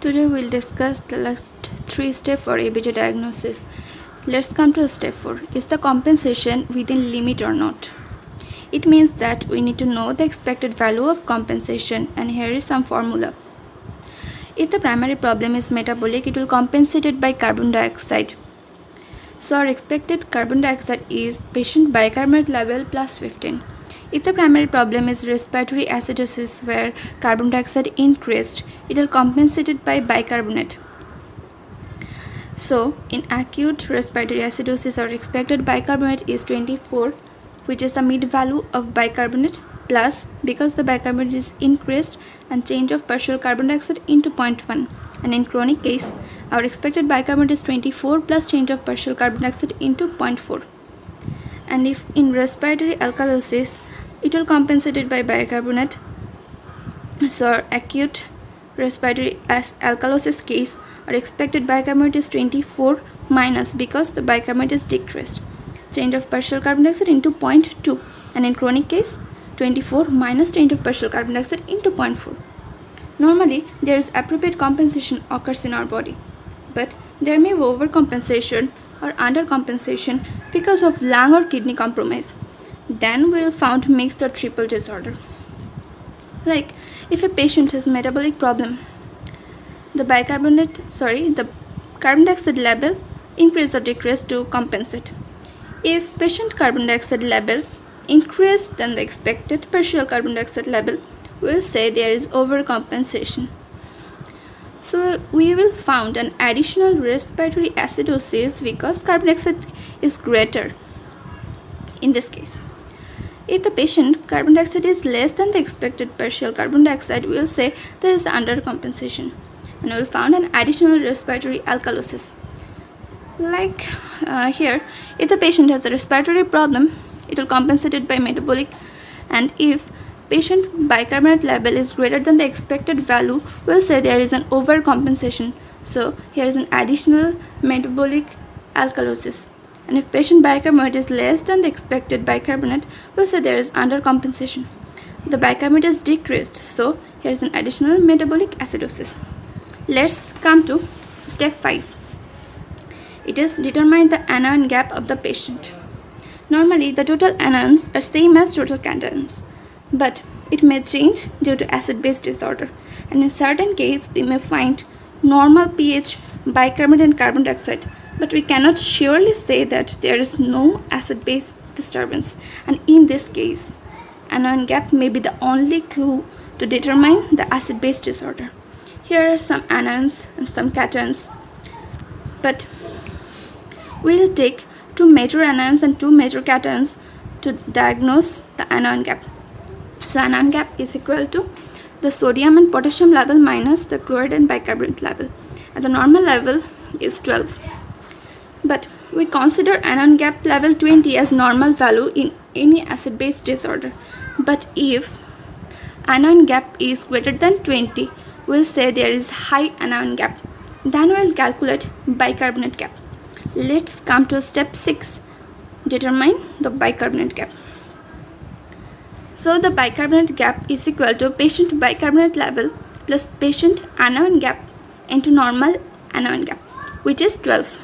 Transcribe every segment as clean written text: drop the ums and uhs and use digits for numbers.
Today we'll discuss the last 3 steps for ABG diagnosis. Let's come to step 4. Is the compensation within limit or not? It means that we need to know the expected value of compensation, and here is some formula. If the primary problem is metabolic, it will compensate it by carbon dioxide. So our expected carbon dioxide is patient bicarbonate level plus 15. If the primary problem is respiratory acidosis where carbon dioxide increased, it will compensate it by bicarbonate. So in acute respiratory acidosis, our expected bicarbonate is 24, which is the mid value of bicarbonate, plus because the bicarbonate is increased and change of partial carbon dioxide into 0.1. And in chronic case, our expected bicarbonate is 24 plus change of partial carbon dioxide into 0.4. And if in respiratory alkalosis, it will compensate it by bicarbonate. So our acute respiratory alkalosis case, our expected bicarbonate is 24 minus because the bicarbonate is decreased. Change of partial carbon dioxide into 0.2. And in chronic case, 24 minus change of partial carbon dioxide into 0.4. Normally, there is appropriate compensation occurs in our body, but there may be overcompensation or undercompensation because of lung or kidney compromise. Then we will found mixed or triple disorder. Like if a patient has metabolic problem, the carbon dioxide level increase or decrease to compensate. If patient carbon dioxide level increase than the expected partial carbon dioxide level, we will say there is overcompensation. So we will found an additional respiratory acidosis because carbon dioxide is greater in this case. If the patient carbon dioxide is less than the expected partial carbon dioxide, we will say there is undercompensation, and we will found an additional respiratory alkalosis. Like here, if the patient has a respiratory problem, it will compensate it by metabolic, and if patient bicarbonate level is greater than the expected value, we will say there is an overcompensation. So here is an additional metabolic alkalosis. And if patient bicarbonate is less than the expected bicarbonate, we will say there is undercompensation. The bicarbonate is decreased, so here is an additional metabolic acidosis. Let's come to step 5. It is determine the anion gap of the patient. Normally, the total anions are same as total cations, but it may change due to acid-base disorder. And in certain cases, we may find normal pH bicarbonate and carbon dioxide, but we cannot surely say that there is no acid-base disturbance. And in this case, anion gap may be the only clue to determine the acid-base disorder. Here are some anions and some cations, but we'll take 2 major anions and 2 major cations to diagnose the anion gap. So anion gap is equal to the sodium and potassium level minus the chloride and bicarbonate level. And the normal level is 12. But we consider anion gap level 20 as normal value in any acid-base disorder. But if anion gap is greater than 20, we'll say there is high anion gap. Then we'll calculate bicarbonate gap. Let's come to step 6. Determine the bicarbonate gap. So the bicarbonate gap is equal to patient bicarbonate level plus patient anion gap into normal anion gap, which is 12.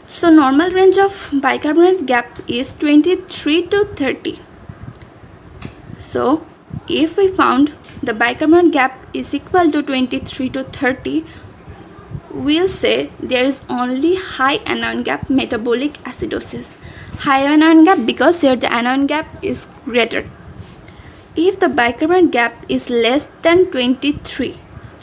So normal range of bicarbonate gap is 23 to 30. So if we found the bicarbonate gap is equal to 23 to 30, we'll say there is only high anion gap metabolic acidosis. High anion gap because here the anion gap is greater. If the bicarbonate gap is less than 23,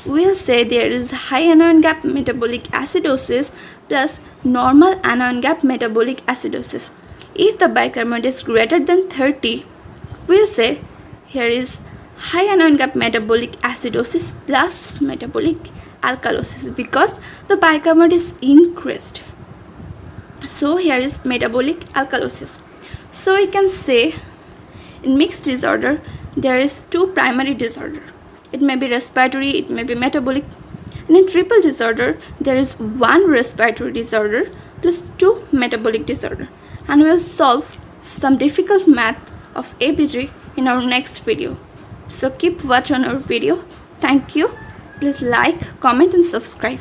we'll say there is high anion gap metabolic acidosis plus normal anion gap metabolic acidosis. If the bicarbonate is greater than 30, we'll say here is high anion gap metabolic acidosis plus metabolic alkalosis because the bicarbonate is increased. So here is metabolic alkalosis. So we can say in mixed disorder there is 2 primary disorder. It may be respiratory, it may be metabolic. And in triple disorder there is 1 respiratory disorder plus 2 metabolic disorder. And we will solve some difficult math of ABG in our next video. So keep watching our video. Thank you. Please like, comment and subscribe.